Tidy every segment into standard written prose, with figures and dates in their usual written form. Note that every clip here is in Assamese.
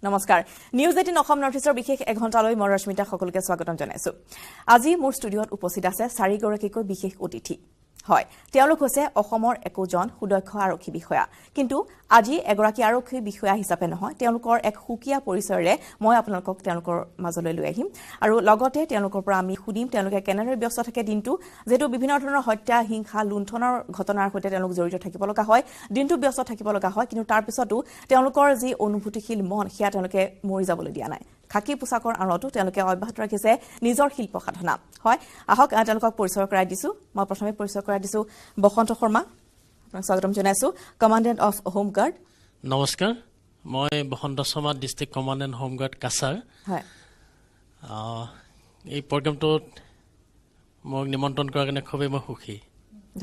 নমস্কাৰ নিউজ 18 অসম নৰ্থ ইষ্টৰ বিশেষ এঘণ্টালৈ মই ৰশ্মিতা সকলোকে স্বাগতম জনাইছো আজি মোৰ ষ্টুডিঅত উপস্থিত আছে চাৰিগৰাকীকৈ বিশেষ অতিথি হয় তেওঁলোক হৈছে অসমৰ একোজন সুদক্ষ আৰক্ষী বিষয়া কিন্তু আজি এগৰাকী আৰক্ষী বিষয়া হিচাপে নহয় তেওঁলোকৰ এক সুকীয়া পৰিচয়ৰে মই আপোনালোকক তেওঁলোকৰ মাজলৈ লৈ আহিম আৰু লগতে তেওঁলোকৰ পৰা আমি শুনিম তেওঁলোকে কেনেদৰে ব্যস্ত থাকে দিনটো যেটো বিভিন্ন ধৰণৰ হত্যা হিংসা লুণ্ঠনৰ ঘটনাৰ সৈতে তেওঁলোক জড়িত থাকিব লগা হয় দিনটো ব্যস্ত থাকিব লগা হয় কিন্তু তাৰ পিছতো তেওঁলোকৰ যি অনুভূতিশীল মন সেয়া তেওঁলোকে মৰি যাবলৈ দিয়া নাই খাকি পোছাকৰ আঁৰতো তেওঁলোকে অব্যাহত ৰাখিছে নিজৰ শিল্প সাধনা হয় আহক তেওঁলোকক পৰিচয় কৰাই দিছো মই প্ৰথমে পৰিচয় কৰাই দিছো বসন্ত শৰ্মা আপোনাক স্বাগতম জনাইছো কমান্ডেন্ট অফ হোম গাৰ্ড নমস্কাৰ মই Basanta Sharma district commandant home guard Cachar হয় এই প্ৰগ্ৰামটোত মোক নিমন্ত্ৰণ কৰাৰ কাৰণে খুবেই মই সুখী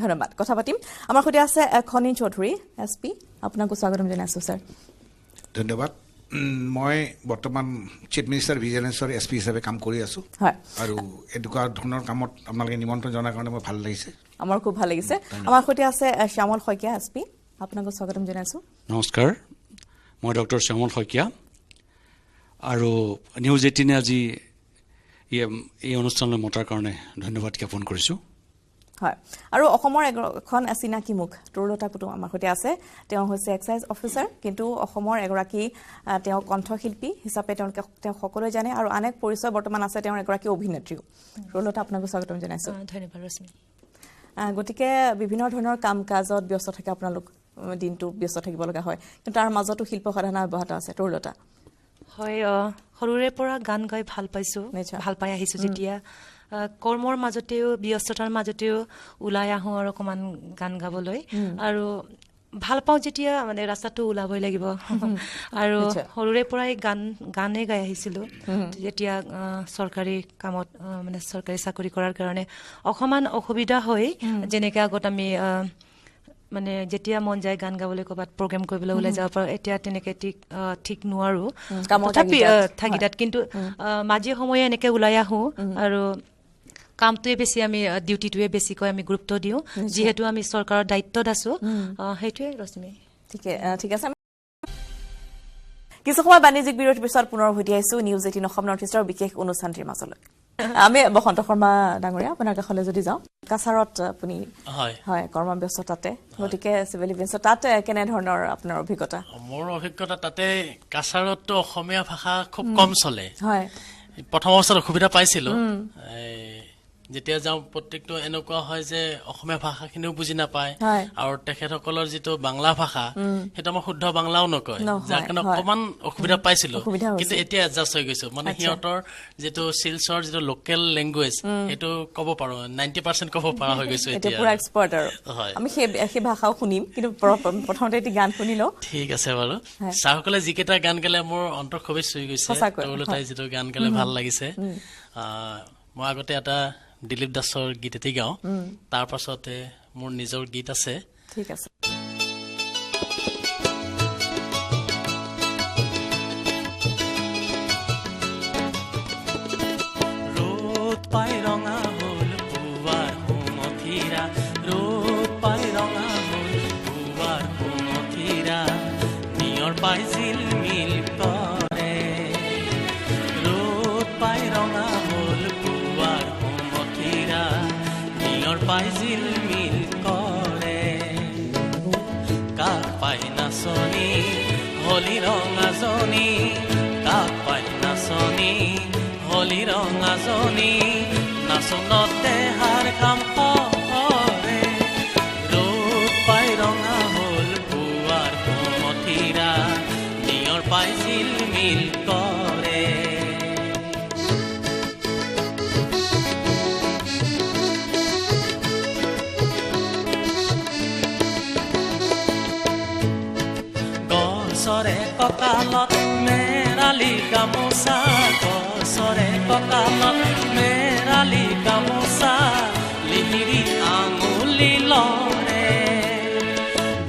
ধন্যবাদ কথা পাতিম আমাৰ সৈতে আছে খনিন চৌধুৰী এছপি আপোনাকো স্বাগতম জনাইছো স্যাৰ ধন্যবাদ মই বৰ্তমান চিফ মিনিষ্টাৰ ভিজিলেন্সৰ এছপি হিচাপে কাম কৰি আছো হয় আৰু এনেকুৱা ধৰণৰ কামত আপোনালোকে নিমন্ত্ৰণ জনাৰ কাৰণে মই ভাল লাগিছে আমাৰ খুব ভাল লাগিছে আমাৰ সৈতে আছে শ্যামল শইকীয়া এছপি আপোনাকো স্বাগতম জনাইছো নমস্কাৰ মই ডক্টৰ শ্যামল শইকীয়া আৰু নিউজ 18 আজি এই অনুষ্ঠানলৈ মতাৰ কাৰণে ধন্যবাদ জ্ঞাপন কৰিছো হয় আৰু অসমৰ এখন চিনাকি মুখ তৰুলতা কুটুম আমাৰ সৈতে আছে তেওঁ হৈছে এক্সাইজ অফিচাৰ কিন্তু অসমৰ এগৰাকী তেওঁ কণ্ঠশিল্পী হিচাপে তেওঁ সকলোৱে জানে আৰু আনেক পৰিচয় বৰ্তমান আছে তেওঁৰ এগৰাকী অভিনেত্ৰীও তৰুলতা আপোনাক স্বাগতম জনাইছো ধন্যবাদ ৰশ্মি গতিকে বিভিন্ন ধৰণৰ কাম কাজত ব্যস্ত থাকে আপোনালোক দিনটো ব্যস্ত থাকিব লগা হয় কিন্তু তাৰ মাজতো শিল্প সাধনা অব্যাহত আছে তৰুলতা হয় সৰুৰে পৰা গান গাই ভাল পাইছো ভাল পাই আহিছো যেতিয়া কৰ্মৰ মাজতেও ব্যস্ততাৰ মাজতেও ওলাই আহো আৰু অকমান গান গাবলৈ আৰু ভাল পাওঁ যেতিয়া মানে ৰাস্তাটো ওলাবই লাগিব আৰু সৰুৰে পৰাই গানে গাই আহিছিলো যেতিয়া চৰকাৰী কামত মানে চৰকাৰী চাকৰি কৰাৰ কাৰণে অকমান অসুবিধা হয় যেনেকৈ আগত আমি মানে যেতিয়া মন যায় গান গাবলৈ ক'বাত প্ৰগ্ৰাম কৰিবলৈ ওলাই যাব পাৰো এতিয়া তেনেকৈ ঠিক নোৱাৰো তথাপি থাকিতাত কিন্তু মাজে সময়ে এনেকৈ ওলাই আহো আৰু কামটোৱে বেছি আমি ডিউটিটোৱে বেছিকৈ আমি গুৰুত্ব দিওঁ যিহেতু আমি চৰকাৰৰ দায়িত্বত আছো সেইটোৱে ৰশ্মি ঠিক আছে কিছু সময় বাণিজ্যিক বিৰতিৰ পিছত পুনৰ উভতি আহিছো নিউজ 18 অসম নৰ্থ ইষ্টৰ বিশেষ অনুষ্ঠানটিৰ মাজলৈ আমি বসন্ত শৰ্মা ডাঙৰীয়া আপোনাৰ কাষলৈ যদি যাওঁ কাছাৰত আপুনি হয় কৰ্মব্যস্ততাতে গতিকে চিভিল ডিফেন্স তাত কেনে ধৰণৰ আপোনাৰ অভিজ্ঞতা মোৰ অভিজ্ঞতা তাতে কাছাৰতটো অসমীয়া ভাষা খুব কম চলে হয় প্ৰথম অৱস্থাত অসুবিধা পাইছিলো যেতিয়া যাওঁ প্ৰত্যেকটো এনেকুৱা হয় যে অসমীয়া ভাষাখিনিও বুজি নাপায় আৰু তেখেতসকলৰ যিটো বাংলা ভাষা সেইটো মই শুদ্ধ বাংলাও নকয় যাৰ কাৰণে অকমান অসুবিধা পাইছিলো কিন্তু এতিয়া এডজাষ্ট হৈ গৈছো মানে সিহঁতৰ যিটো শিলচৰ যিটো লোকেল লেংগুৱেজ সেইটো ক'ব পাৰো 90% ক'ব পৰা হৈ গৈছো এতিয়া পুৰা এক্সপাৰ্ট আৰু আমি সেই ভাষাও শুনিম কিন্তু প্ৰথমতে এটি গান শুনি লওঁ ঠিক আছে বাৰু চাহসকলে যিকেইটা গান গালে মোৰ অন্তৰ খুবেই চুই গৈছে তেওঁলোকে যিটো গান গালে ভাল লাগিছে মই আগতে এটা দিলীপ দাসৰ গীত এটি গাওঁ তাৰ পাছতে মোৰ নিজৰ গীত আছে ঠিক আছে ৰ'দ পাই ৰঙা হ'ল পুৱাৰ সুমথিৰা ৰ'দ পাই ৰঙা হ'ল পুৱাৰ সুমথিৰা নিয়ৰ পাই জিলমিল কৰে ৰ'দ পাই ৰঙা হ'ল পুৱাৰ নিয়ৰ পাই জিলমিল কৰে কাক পাই নাচনী হলি ৰঙাজনী কাক পাই নাচনী হলি ৰঙাজনী নাচনতে হাৰ কাম কৰে ৰ'দ পাই ৰঙা হ'ল পুৱাৰ সুমথিৰা নিয়ৰ পাই জিলমিল কৰে গছৰে কঁকালত মেৰালি গামোচা গছৰে কঁকালত মেৰালি গামোচা লিহিৰি আঙুলি লৰে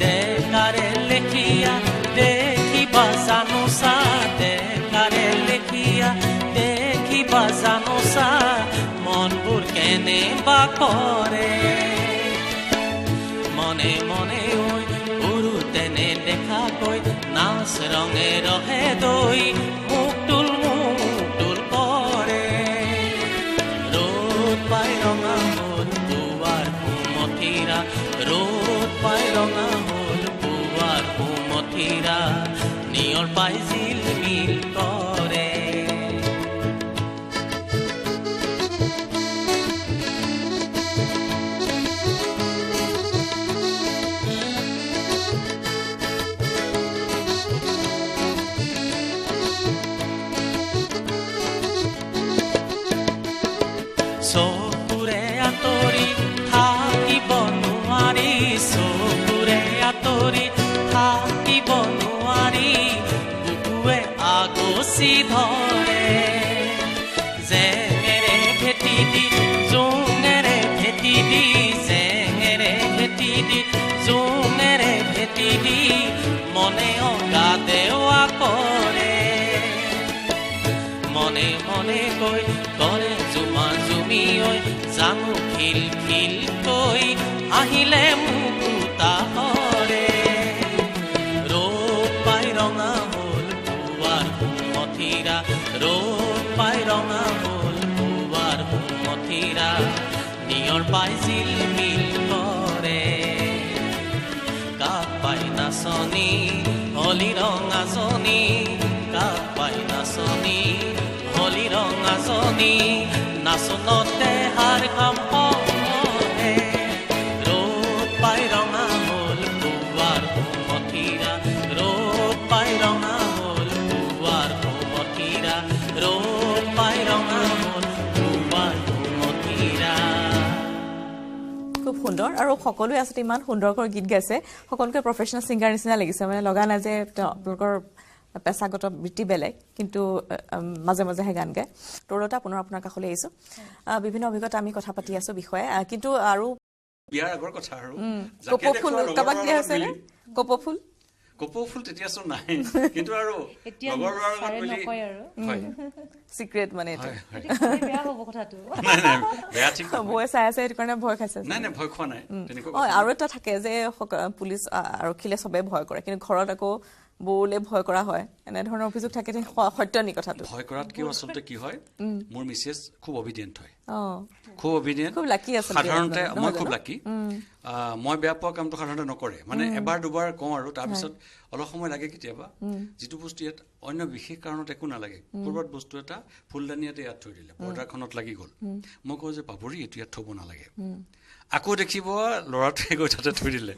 ডেকাৰে লেখিয়া দেখিবা জানোচা ডেকাৰে লেখিয়া দেখিবা জানোচা মনবোৰ কেনে বা কৰে মনে মনে ঐ গুৰু তেনে দেখা কৈ নাচ নাচ ৰঙে ৰহে দৈ মুখ তুল কৰে ৰ'দ পাই ৰঙা হ'ল পুৱাৰ কুমথিৰা ৰ'দ পাই ৰঙা হ'ল পুৱাৰ কুমথিৰা নিয়ৰ পাই জিলমিল কৰে চকুৰে আঁতৰি থাকিব নোৱাৰি চকুৰে আঁতৰি থাকিব নোৱাৰি বুকুৱে আগচি ধৰে জেঙেৰে ভেটি দি জোঙেৰে ভেটি দি জেঙেৰে ভেটি দি জোঙেৰে ভেটি দি মনে অগা দেৱা কৰে মনে মনে কৈ কৰে জুমা জুমি ঐ জানো খিল খিল কৈ আহিলে মুকুতা হৰে ৰ'দ পাই ৰঙা হ'ল পুৱাৰ কুমথিৰা ৰ'দ পাই ৰঙা হ'ল পুৱাৰ কুমথিৰা নিয়ৰ পাই জিলমিল কৰে কাক পাই নাচনী হলি ৰঙাজনী কাক পাই নাচনী হলি ৰঙাজনী নাচনতে হাৰ কাম পৰে ৰ'দ পাই ৰঙা হ'ল পুৱাৰ কুমথিৰা ৰ'দ পাই ৰঙা হ'ল পুৱাৰ কুমথিৰা ৰ'দ পাই ৰঙা হ'ল পুৱাৰ কুমথিৰা খুব সুন্দৰ আৰু সকলোৱে আচলতে ইমান সুন্দৰকৈ গীত গাইছে সকলোকে প্ৰফেচনেল ছিংগাৰ নিচিনা লাগিছে মানে লগা নাই যে আপোনালোকৰ পেছাগত বৃত্তি বেলেগ কিন্তু মাজে মাজেহে গান গায় তৰতা পুনৰ আপোনাৰ কাষলৈ আহিছোঁ বিভিন্ন অভিজ্ঞতা আমি কথা পাতি আছোঁ বিষয়ে কিন্তু আৰু বিয়াৰ আগৰ কথা আৰু কপৌফুল কাবাক দিয়া হৈছে নে কপৌফুল কপৌফুল তেতিয়াতো নাই কিন্তু আৰু লগৰ লগত মিলি সিক্ৰেট মানে বেয়া হ'ব কথাটো নাই নাই বেয়া ঠিক বৌয়ে চাই আছে সেইটো কাৰণে ভয় খাইছে নাই নাই ভয় খোৱা নাই তেনেকুৱা আৰু এটা থাকে যে পুলিচ আৰক্ষীলে চবে ভয় কৰে কিন্তু ঘৰত আকৌ বৌলে ভয় কৰা হয় এনেধৰণৰ অভিযোগ থাকে সত্য নি কথাটো ভয় কৰাতকেও আচলতে কি হয় মোৰ মিছেছ খুব অবিডিয়েণ্ট হয় খুব অবিডিয়েণ্ট খুব লাকি আছে সাধাৰণতে মই খুব লাকি মই বেয়া পোৱা কামটো সাধাৰণতে নকৰে মানে এবাৰ দুবাৰ কওঁ আৰু তাৰপিছত অলপ সময় লাগে কেতিয়াবা যিটো বস্তু ইয়াত অন্য বিশেষ কাৰণত একো নালাগে ক'ৰবাত বস্তু এটা ফুলদানি এটা ইয়াত থৈ দিলে পৰ্দাখনত লাগি গ'ল মই কওঁ যে বাবুৰি এইটো ইয়াত থ'ব নালাগে আকৌ দেখিব ল'ৰাটোৱে গৈ তাতে থৈ দিলে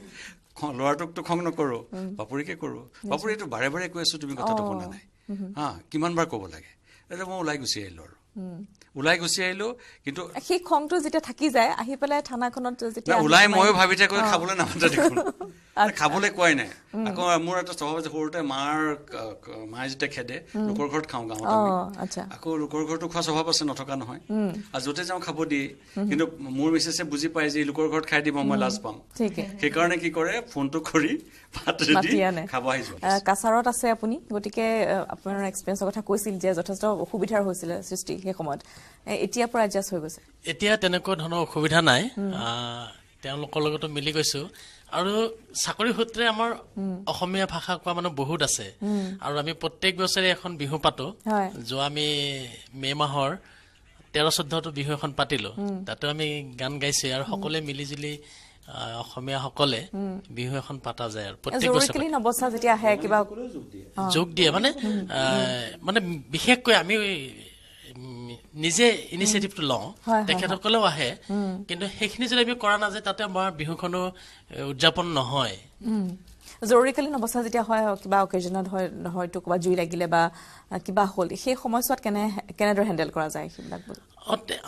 ল'ৰাটোকতো খং নকৰোঁ বাপুৰিকে কৰোঁ বাপুৰি এইটো বাৰে বাৰে কৈ আছোঁ তুমি কথাটো শুনা নাই হা কিমানবাৰ ক'ব লাগে এতিয়া মই ওলাই গুচি আহিলোঁ আৰু ওলাই গুচি আহিলোঁ কিন্তু সেই খংটো যেতিয়া থাকি যায় আহি পেলাই থানাখনত যেতিয়া ওলাই ময়ো ভাবি থাকোঁ খাবলৈ নামাতে দেখোন খাবলৈ কোৱাই নাই আকৌ মোৰ এটা স্বভাৱ আছে সৰুতে মায়ে যেতিয়া খেদে লোকৰ ঘৰত খাওঁ গাঁৱত আকৌ লোকৰ ঘৰতো খোৱা স্বভাৱ আছে নথকা নহয় আৰু য'তে যাওঁ খাব দিয়ে কিন্তু মোৰ মিছেছে বুজি পায় যে লোকৰ ঘৰত খাই দিব মই লাজ পাম সেইকাৰণে কি কৰে ফোনটো কৰি খাব আহিছোঁ কাছাৰত আছে আপুনি গতিকে আপোনাৰ এক্সপিৰিয়েঞ্চৰ কথা কৈছিল যে যথেষ্ট অসুবিধাৰ হৈছিলে সৃষ্টি সেই সময়ত এতিয়াৰ পৰা এডজাষ্ট হৈ গৈছে এতিয়া তেনেকুৱা ধৰণৰ অসুবিধা নাই তেওঁলোকৰ লগতো মিলি গৈছোঁ আৰু চাকৰি সূত্ৰে আমাৰ অসমীয়া ভাষা কোৱা মানুহ বহুত আছে আৰু আমি প্ৰত্যেক বছৰে এখন বিহু পাতো যোৱা আমি মে' মাহৰ 13-14টো বিহু এখন পাতিলো তাতো আমি গান গাইছোঁ আৰু সকলোৱে মিলি জুলি অসমীয়া সকলে বিহু এখন পাতা যায় আৰু প্ৰত্যেক বছৰ যেতিয়া আহে কিবা যোগ দিয়ে মানে বিশেষকৈ আমি নিজে ইনিচিয়েটিভটো লওঁ তেখেতসকলেও আহে কিন্তু সেইখিনি যদি আমি কৰা নাযায় তাতে আমাৰ বিহুখনো উদযাপন নহয় জৰুৰীকালীন অৱস্থা যেতিয়া হয় কিবা অকেজনত হয়তো ক'ৰবাত জুই লাগিলে বা কিবা হ'ল সেই সময়ছোৱাত কেনেদৰে হেণ্ডেল কৰা যায় সেইবিলাক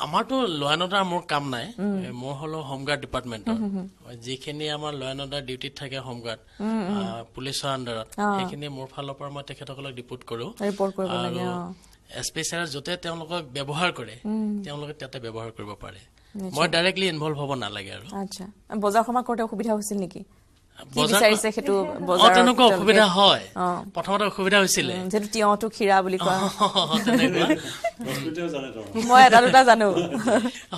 আমাৰতো ল' এণ্ড অৰ্ডাৰ মোৰ কাম নাই মোৰ হ'লেও হোমগাৰ্ড ডিপাৰ্টমেণ্টৰ যিখিনি আমাৰ ল' এণ্ড অৰ্ডাৰ ডিউটিত থাকে হোমগাৰ্ড পুলিচৰ আণ্ডাৰত সেইখিনি মোৰ ফালৰ পৰা মই তেখেতসকলক ৰিপৰ্ট কৰোঁ আৰু স্পেচিয়েল য'তে তেওঁলোকক ব্যৱহাৰ কৰে তেওঁলোকে তাতে ব্যৱহাৰ কৰিব পাৰে মই ডাইৰেক্টলি ইনভলভ হ'ব নালাগে আৰু আচ্ছা বজাৰ সমাৰ কৰোঁতে অসুবিধা হৈছিল নেকি কি বিচাৰিছে সেইটো বজাৰত তেনেকুৱা অসুবিধা হয় প্ৰথমতে অসুবিধা হৈছিলে যেটো তিয়টো খিৰা বুলি কয় তেনেকুৱা মই এটা দুটা জানো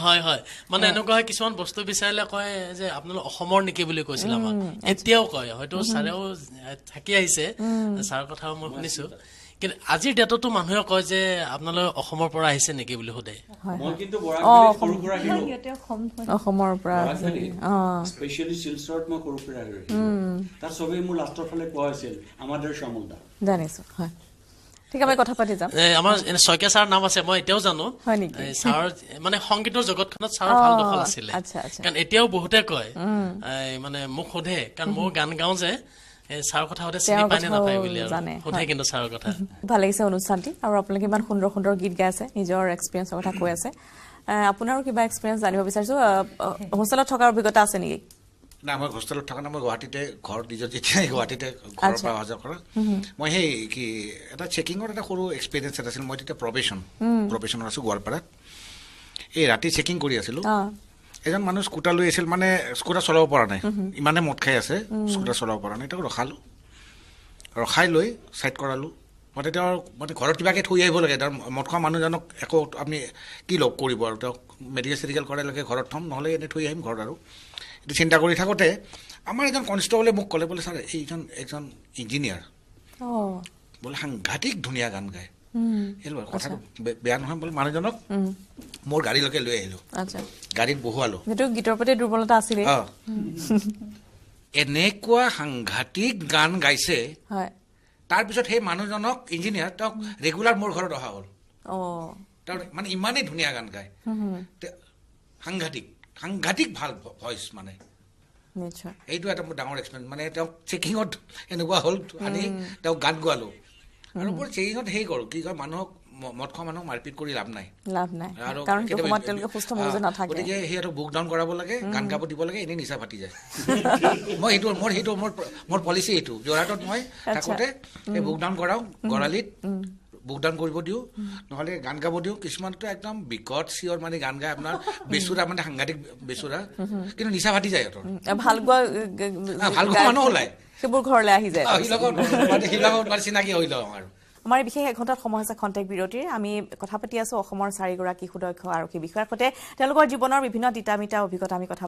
হয় হয় মানে এনেকুৱা হয় কিছুমান বস্তু বিচাৰিলে কয় যে আপোনালোক অসমৰ নেকি বুলি কৈছিল আমাক এতিয়াও কয় হয়তো ছাৰেও থাকি আহিছে ছাৰৰ কথাও মই শুনিছো কিন্তু আজিৰ ডেটতো মানুহে কয় যে আপোনালোক অসমৰ পৰা আহিছে নেকি বুলি সোধে মই কিন্তু অসমৰ পৰা স্পেচিয়েলি শিলচৰত মই সৰু পৰা আহিলো তাৰ চবেই মোৰ লাষ্টৰ ফালে কোৱা হৈছিল আমাৰ শ্যামলদা জানিছো হয় ঠিক আমি কথা পাতি যাম আমাৰ শইকীয়া ছাৰৰ নাম আছে মই এতিয়াও জানো ছাৰ মানে সংগীতৰ জগতখনত ছাৰৰ ভাল দখল আছিলে কাৰণ এতিয়াও বহুতে কয় মানে মোক সোধে কাৰণ মই গান গাওঁ যে ছাৰৰ কথা সোধে চিনি পায় নে নাপায় বুলি সোধে কিন্তু ছাৰৰ কথা ভাল লাগিছে অনুষ্ঠানটি আৰু আপোনালোকে ইমান সুন্দৰ সুন্দৰ গীত গাই আছে নিজৰ এক্সপিৰিয়েঞ্চৰ কথা কৈ আছে আপোনাৰো কিবা এক্সপিৰিয়েঞ্চ জানিব বিচাৰিছো হোষ্টেলত থকাৰ অভিজ্ঞতা আছে নেকি না মই হোষ্টেলত থকা না মই গুৱাহাটীতে ঘৰ নিজৰ যেতিয়া গুৱাহাটীতে ঘৰৰ পৰা অহা যোৱা কৰা মই সেই কি এটা চেকিঙৰ এটা সৰু এক্সপিৰিয়েঞ্চ এটা আছিল মই তেতিয়া প্ৰবেশনত আছোঁ গোৱালপাৰাত এই ৰাতি চেকিং কৰি আছিলোঁ এজন মানুহ স্কুটাৰ লৈ আছিল মানে স্কুটাৰ চলাব পৰা নাই ইমানে মদ খাই আছে স্কুটাৰ চলাব পৰা নাই তেওঁক ৰখাই লৈ ছাইড কৰালোঁ মই তেতিয়া মানে ঘৰত কিবাকৈ থৈ আহিব লাগে তাৰ মদ খোৱা মানুহজনক একো আপুনি কি লগ কৰিব আৰু তেওঁক মেডিকেল কৰালৈকে ঘৰত থ'ম নহ'লে এনেই থৈ আহিম ঘৰত আৰু এইটো চিন্তা কৰি থাকোঁতে আমাৰ এজন কনষ্টেবলে মোক ক'লে বোলে ছাৰ এইজন এজন ইঞ্জিনিয়াৰ বোলে সাংঘাতিক ধুনীয়া গান গায় কথাটো বেয়া নহয় বোলে মানুহজনক মোৰ গাড়ীলৈকে লৈ আহিলোঁ গাড়ীত বহুৱালোঁ গীতৰ প্ৰতি দুৰ্বলতা আছিলে এনেকুৱা সাংঘাতিক গান গাইছে তাৰপিছত সেই মানুহজনক ইঞ্জিনিয়াৰ তেওঁক ৰেগুলাৰ মোৰ ঘৰত অহা হ'ল তেওঁ মানে ইমানেই ধুনীয়া গান গায় সাংঘাতিক ভাল ভইচ মানে এইটো এটা মোৰ ডাঙৰ এক্সপিৰিয়েঞ্চ মানে তেওঁক চেকিঙত এনেকুৱা হ'ল আনি তেওঁক গান গোৱালোঁ আৰু মোৰ চেকিঙত সেই কৰোঁ কি কয় মানুহক মদ খোৱা মানুহক মাৰপিট কৰি লাভ নাই আৰু গতিকে সিহঁতক বুক ডাউন কৰাব লাগে গান গাব দিব লাগে এনেই নিচা ফাটি যায় মই সেইটো মোৰ পলিচি এইটো যোৰহাটত মই থাকোঁতে এই বুক ডাউন কৰাওঁ গড়ালিত বুক ডাউন কৰিব দিওঁ নহ'লে গান গাব দিওঁ কিছুমানতো একদম বিকট চিঞৰ মানে গান গায় আপোনাৰ বেচুৰা মানে সাংঘাতিক বেচুৰা কিন্তু নিচা ফাটি যায় সিহঁতৰ ভাল গোৱা মানুহ ওলায় সেইবোৰ ঘৰলৈ আহি যায় মানে চিনাকি হৈ লওঁ আৰু আমাৰ বিশেষ এঘণ্টাত সময় হৈছে খন্তেক বিৰতিৰ আমি কথা পাতি আছোঁ অসমৰ 4গৰাকী সুদক্ষ আৰক্ষী বিষয়াৰ সৈতে তেওঁলোকৰ জীৱনৰ বিভিন্ন তিতামিতা অভিজ্ঞতা আমি কথা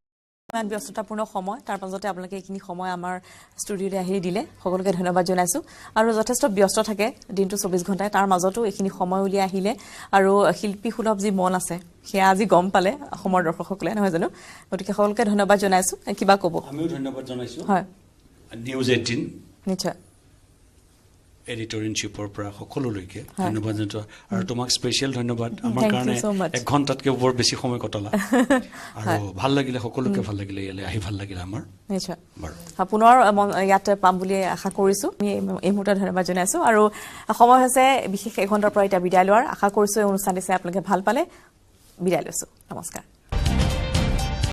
ইমান ব্যস্ততাপূৰ্ণ সময় তাৰ মাজতে আপোনালোকে এইখিনি সময় আমাৰ ষ্টুডিঅ'লৈ আহি দিলে সকলোকে ধন্যবাদ জনাইছোঁ আৰু যথেষ্ট ব্যস্ত থাকে দিনটো 24 ঘণ্টাই তাৰ মাজতো এইখিনি সময় উলিয়াই আহিলে আৰু শিল্পী সুলভ যি মন আছে সেয়া আজি গম পালে অসমৰ দৰ্শকসকলে নহয় জানো গতিকে সকলোকে ধন্যবাদ জনাইছোঁ কিবা ক'ব আমিও ধন্যবাদ জনাইছোঁ হয় নিউজ 18 নিশ্চয় এডিটৰ ইন চিফৰ পৰা সকলোলৈকে ধন্যবাদ জনাইছোঁ আৰু তোমাক স্পেচিয়েল ধন্যবাদ আমাৰ কাৰণে 1 ঘণ্টাতকৈ বৰ বেছি সময় কটালা আৰু ভাল লাগিলে সকলোকে ভাল লাগিলে ইয়ালৈ আহি ভাল লাগিলে আমাৰ নিশ্চয় পুনৰ ইয়াত পাম বুলি আশা কৰিছোঁ আমি এই মুহূৰ্তত ধন্যবাদ জনাইছোঁ আৰু সময় হৈছে বিশেষ 1 ঘণ্টাৰ পৰা এতিয়া বিদায় লোৱাৰ আশা কৰিছোঁ এই অনুষ্ঠানটি চাই আপোনালোকে ভাল পালে বিদায় লৈছোঁ নমস্কাৰ